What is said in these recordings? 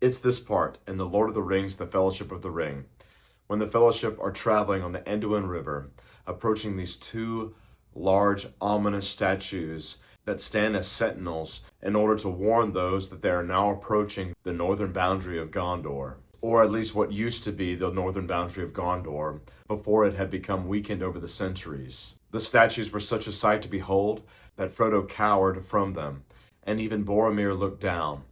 It's this part in The Lord of the Rings, The Fellowship of the Ring, when the Fellowship are traveling on the Anduin River, approaching these two large, ominous statues that stand as sentinels in order to warn those that they are now approaching the northern boundary of Gondor, or at least what used to be the northern boundary of Gondor before it had become weakened over the centuries. The statues were such a sight to behold that Frodo cowered from them, and even Boromir looked down.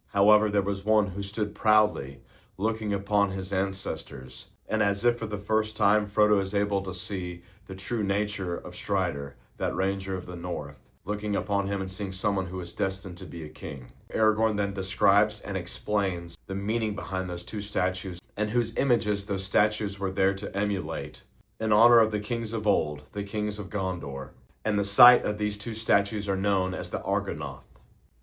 However, there was one who stood proudly, looking upon his ancestors, and as if for the first time Frodo is able to see the true nature of Strider, that Ranger of the North, looking upon him and seeing someone who is destined to be a king. Aragorn then describes and explains the meaning behind those two statues and whose images those statues were there to emulate, in honor of the kings of old, the kings of Gondor. And the site of these two statues are known as the Argonath.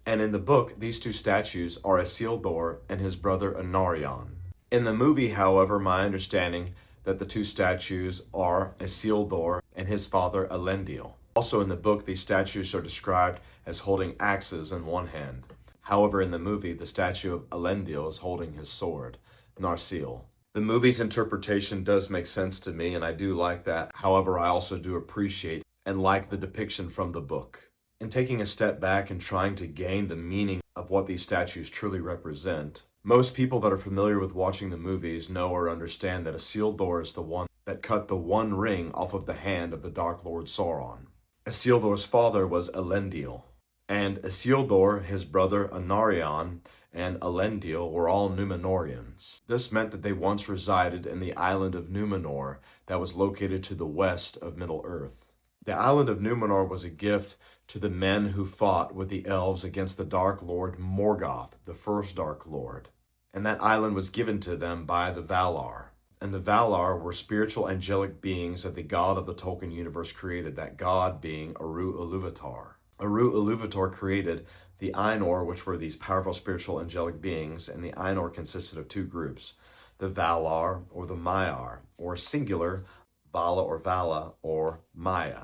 And in the book, these two statues are Isildur and his brother Anarion. In the movie, however, my understanding that the two statues are Isildur and his father Elendil. Also in the book, these statues are described as holding axes in one hand. However, in the movie, the statue of Elendil is holding his sword, Narsil. The movie's interpretation does make sense to me, and I do like that. However, I also do appreciate and like the depiction from the book. In taking a step back and trying to gain the meaning of what these statues truly represent, most people that are familiar with watching the movies know or understand that Isildur is the one that cut the one ring off of the hand of the Dark Lord Sauron. Isildur's father was Elendil, and Isildur, his brother Anarion, and Elendil were all Númenóreans. This meant that they once resided in the island of Númenor that was located to the west of Middle-earth. The island of Númenor was a gift to the men who fought with the elves against the Dark Lord Morgoth, the first Dark Lord. And that island was given to them by the Valar. And the Valar were spiritual angelic beings that the god of the Tolkien universe created, that god being Eru Ilúvatar. Eru Ilúvatar created the Ainur, which were these powerful spiritual angelic beings, and the Ainur consisted of two groups, the Valar or the Maiar, or singular, Vala or Vala or Maya.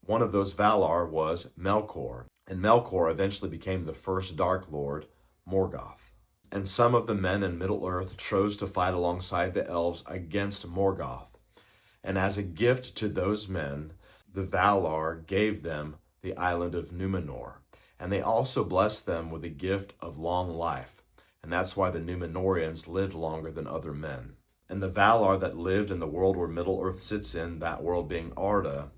One of those Valar was Melkor, and Melkor eventually became the first Dark Lord, Morgoth. And some of the men in Middle-earth chose to fight alongside the elves against Morgoth. And as a gift to those men, the Valar gave them the island of Númenor. And they also blessed them with a gift of long life. And that's why the Númenóreans lived longer than other men. And the Valar that lived in the world where Middle-earth sits in, that world being Arda,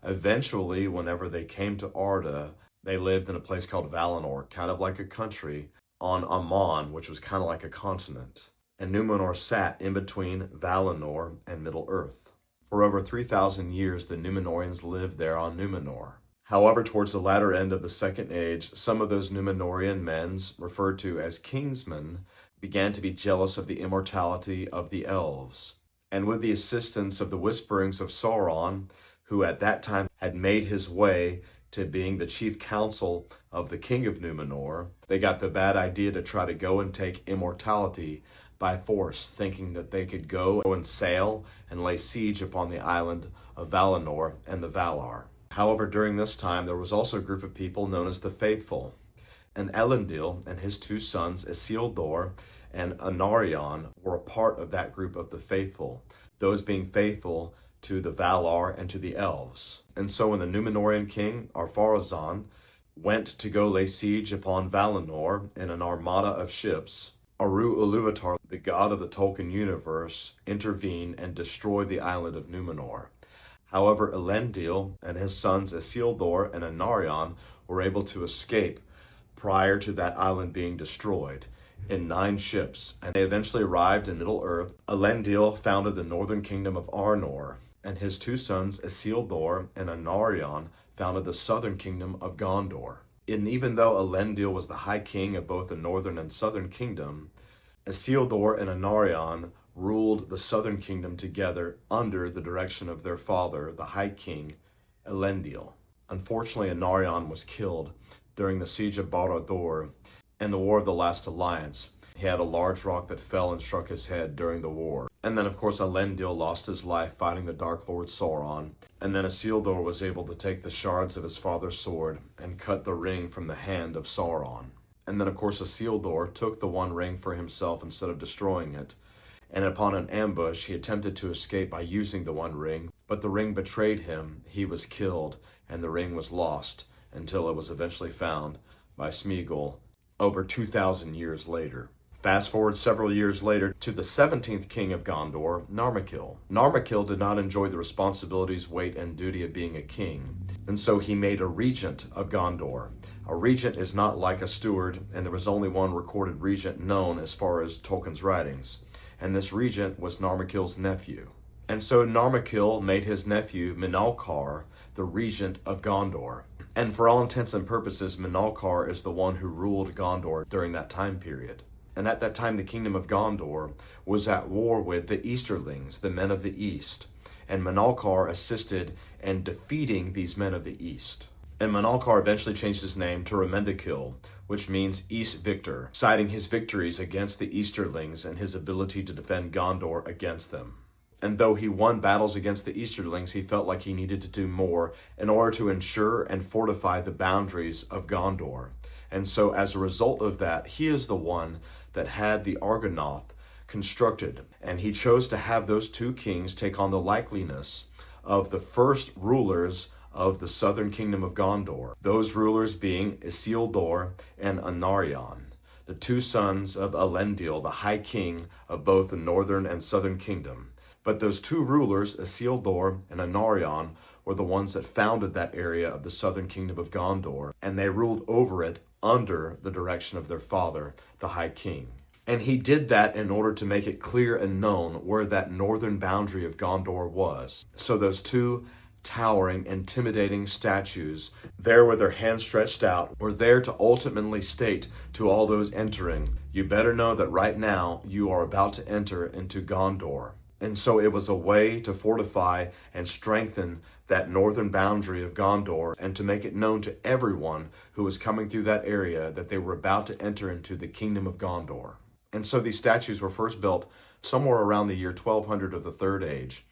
eventually, whenever they came to Arda, they lived in a place called Valinor, kind of like a country, on Aman, which was kind of like a continent. And Númenor sat in between Valinor and Middle-earth. For over 3,000 years, the Númenóreans lived there on Númenor. However, towards the latter end of the Second Age, some of those Númenórean men, referred to as kingsmen, began to be jealous of the immortality of the elves. And with the assistance of the whisperings of Sauron, who at that time had made his way to being the chief counsel of the king of Númenor, they got the bad idea to try to go and take immortality by force, thinking that they could go and sail and lay siege upon the island of Valinor and the Valar. However, during this time, there was also a group of people known as the Faithful, and Elendil and his two sons, Isildur and Anarion, were a part of that group of the Faithful, those being faithful to the Valar and to the elves. And so when the Númenórean king, Ar-Pharazôn, went to go lay siege upon Valinor in an armada of ships, Eru Ilúvatar, the god of the Tolkien universe, intervened and destroyed the island of Númenor. However, Elendil and his sons Isildur and Anarion were able to escape prior to that island being destroyed in 9 ships, and they eventually arrived in Middle-earth. Elendil founded the northern kingdom of Arnor, and his two sons Isildur and Anarion founded the southern kingdom of Gondor. And even though Elendil was the high king of both the northern and southern kingdom, Isildur and Anarion ruled the southern kingdom together under the direction of their father, the high king, Elendil. Unfortunately, Anarion was killed during the siege of Barad-dûr and the War of the Last Alliance. He had a large rock that fell and struck his head during the war. And then, of course, Elendil lost his life fighting the Dark Lord Sauron. And then Isildur was able to take the shards of his father's sword and cut the ring from the hand of Sauron. And then, of course, Isildur took the One Ring for himself instead of destroying it. And upon an ambush, he attempted to escape by using the One Ring, but the ring betrayed him, he was killed, and the ring was lost until it was eventually found by Smeagol over 2,000 years later. Fast forward several years later to the 17th king of Gondor, Narmakil. Narmakil did not enjoy the responsibilities, weight, and duty of being a king, and so he made a regent of Gondor. A regent is not like a steward, and there was only one recorded regent known as far as Tolkien's writings, and this regent was Narmakil's nephew. And so Narmakil made his nephew Minalcar the regent of Gondor. And for all intents and purposes, Minalcar is the one who ruled Gondor during that time period. And at that time, the kingdom of Gondor was at war with the Easterlings, the men of the East. And Minalcar assisted in defeating these men of the East. And Minalcar eventually changed his name to Remendikil, which means East Victor, citing his victories against the Easterlings and his ability to defend Gondor against them. And though he won battles against the Easterlings, he felt like he needed to do more in order to ensure and fortify the boundaries of Gondor. And so as a result of that, he is the one that had the Argonath constructed. And he chose to have those two kings take on the likeness of the first rulers of the southern kingdom of Gondor. Those rulers being Isildur and Anarion, the two sons of Elendil, the high king of both the northern and southern kingdom. But those two rulers, Isildur and Anarion, were the ones that founded that area of the southern kingdom of Gondor, and they ruled over it under the direction of their father, the High King. And he did that in order to make it clear and known where that northern boundary of Gondor was. So those two towering, intimidating statues, there with their hands stretched out, were there to ultimately state to all those entering, you better know that right now you are about to enter into Gondor. And so it was a way to fortify and strengthen that northern boundary of Gondor and to make it known to everyone who was coming through that area that they were about to enter into the kingdom of Gondor. And so these statues were first built somewhere around the year 1200 of the Third Age.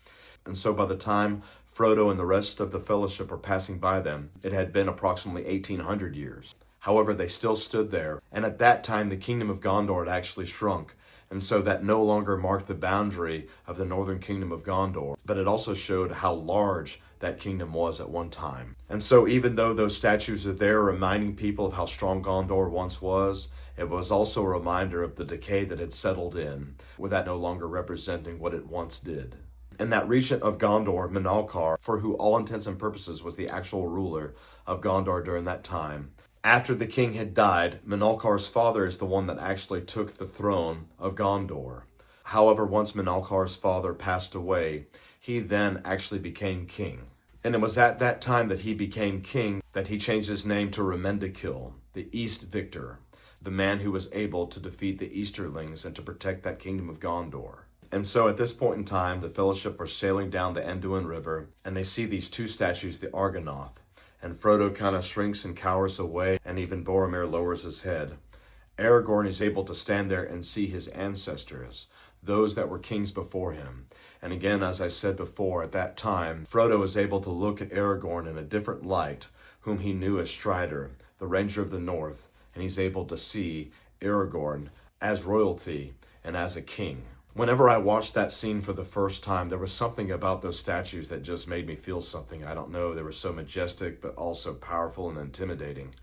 And so by the time Frodo and the rest of the Fellowship were passing by them, it had been approximately 1800 years. However, they still stood there, and at that time the kingdom of Gondor had actually shrunk. And so that no longer marked the boundary of the northern kingdom of Gondor, but it also showed how large that kingdom was at one time. And so even though those statues are there reminding people of how strong Gondor once was, it was also a reminder of the decay that had settled in, with that no longer representing what it once did. And that regent of Gondor, Minalcar, for who all intents and purposes was the actual ruler of Gondor during that time, after the king had died, Minalcar's father is the one that actually took the throne of Gondor. However, once Minalcar's father passed away, he then actually became king. And it was at that time that he became king that he changed his name to Remendikil, the East Victor, the man who was able to defeat the Easterlings and to protect that kingdom of Gondor. And so at this point in time, the Fellowship are sailing down the Anduin River, and they see these two statues, the Argonath. And Frodo kind of shrinks and cowers away, and even Boromir lowers his head. Aragorn is able to stand there and see his ancestors, those that were kings before him. And again, as I said before, at that time, Frodo is able to look at Aragorn in a different light, whom he knew as Strider, the Ranger of the North, and he's able to see Aragorn as royalty and as a king. Whenever I watched that scene for the first time, there was something about those statues that just made me feel something. I don't know, they were so majestic, but also powerful and intimidating.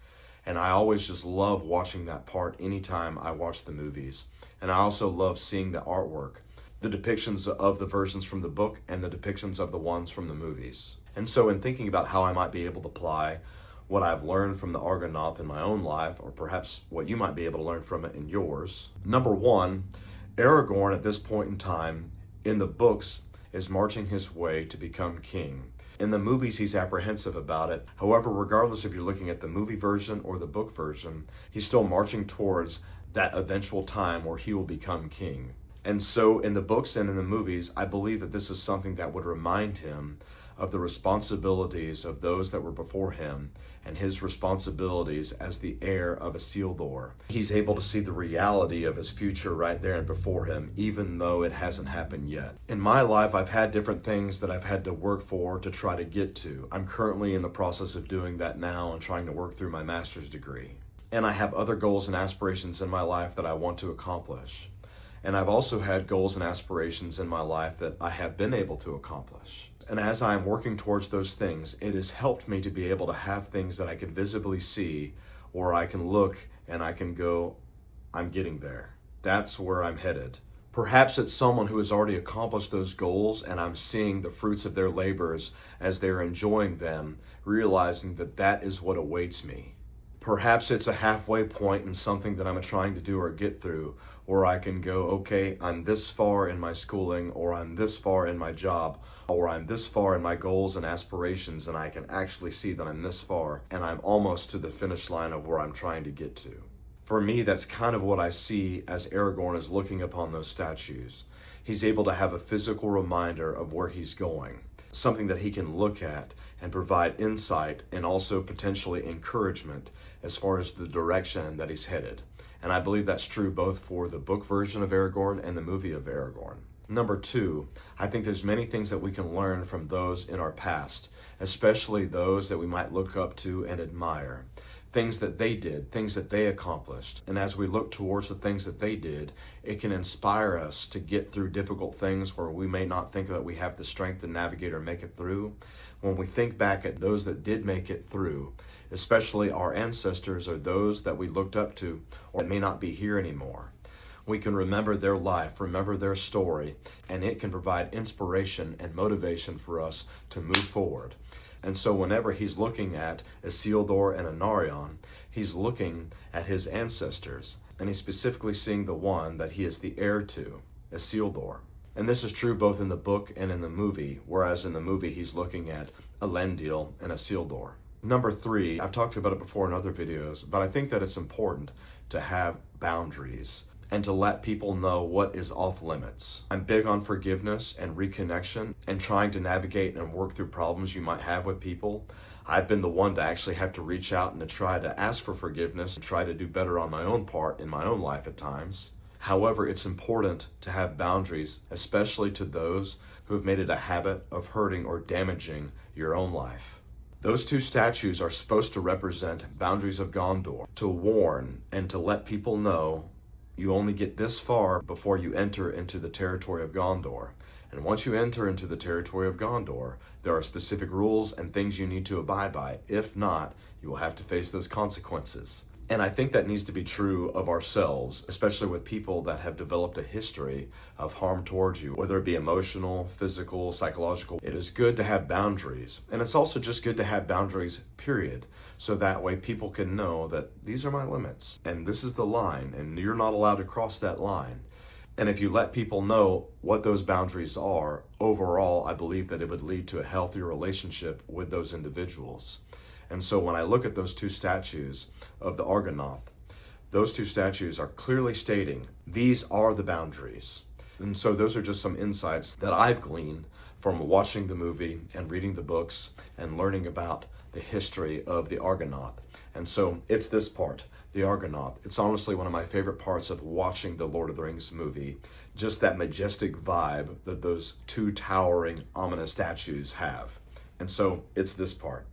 And I always just love watching that part anytime I watch the movies. And I also love seeing the artwork, the depictions of the versions from the book and the depictions of the ones from the movies. And so in thinking about how I might be able to apply what I've learned from the Argonath in my own life, or perhaps what you might be able to learn from it in yours. Number one, Aragorn at this point in time in the books is marching his way to become king. In the movies, he's apprehensive about it. However, regardless if you're looking at the movie version or the book version, he's still marching towards that eventual time where he will become king. And so in the books and in the movies, I believe that this is something that would remind him of the responsibilities of those that were before him and his responsibilities as the heir of Isildur. He's able to see the reality of his future right there and before him, even though it hasn't happened yet. In my life, I've had different things that I've had to work for to try to get to. I'm currently in the process of doing that now and trying to work through my master's degree. And I have other goals and aspirations in my life that I want to accomplish. And I've also had goals and aspirations in my life that I have been able to accomplish. And as I'm working towards those things, it has helped me to be able to have things that I could visibly see, or I can look and I can go, I'm getting there. That's where I'm headed. Perhaps it's someone who has already accomplished those goals and I'm seeing the fruits of their labors as they're enjoying them, realizing that that is what awaits me. Perhaps it's a halfway point in something that I'm trying to do or get through, or I can go, okay, I'm this far in my schooling, or I'm this far in my job, or I'm this far in my goals and aspirations, and I can actually see that I'm this far, and I'm almost to the finish line of where I'm trying to get to. For me, that's kind of what I see as Aragorn is looking upon those statues. He's able to have a physical reminder of where he's going, something that he can look at and provide insight and also potentially encouragement as far as the direction that he's headed. And I believe that's true both for the book version of Aragorn and the movie of Aragorn. Number two, I think there's many things that we can learn from those in our past, especially those that we might look up to and admire. Things that they did, things that they accomplished. And as we look towards the things that they did, it can inspire us to get through difficult things where we may not think that we have the strength to navigate or make it through. When we think back at those that did make it through, especially our ancestors or those that we looked up to or may not be here anymore, we can remember their life, remember their story, and it can provide inspiration and motivation for us to move forward. And so whenever he's looking at Isildur and Anarion, he's looking at his ancestors, and he's specifically seeing the one that he is the heir to, Isildur. And this is true both in the book and in the movie, whereas in the movie he's looking at Elendil and Isildur. Number three, I've talked about it before in other videos, but I think that it's important to have boundaries and to let people know what is off limits. I'm big on forgiveness and reconnection and trying to navigate and work through problems you might have with people. I've been the one to actually have to reach out and to try to ask for forgiveness and try to do better on my own part in my own life at times. However, it's important to have boundaries, especially to those who have made it a habit of hurting or damaging your own life. Those two statues are supposed to represent boundaries of Gondor, to warn and to let people know you only get this far before you enter into the territory of Gondor. And once you enter into the territory of Gondor, there are specific rules and things you need to abide by. If not, you will have to face those consequences. And I think that needs to be true of ourselves, especially with people that have developed a history of harm towards you, whether it be emotional, physical, psychological. It is good to have boundaries. And it's also just good to have boundaries, period. So that way people can know that these are my limits and this is the line and you're not allowed to cross that line. And if you let people know what those boundaries are, overall, I believe that it would lead to a healthier relationship with those individuals. And so when I look at those two statues of the Argonath, those two statues are clearly stating these are the boundaries. And so those are just some insights that I've gleaned from watching the movie and reading the books and learning about the history of the Argonath. And so it's this part, the Argonath. It's honestly one of my favorite parts of watching the Lord of the Rings movie, just that majestic vibe that those two towering, ominous statues have. And so it's this part.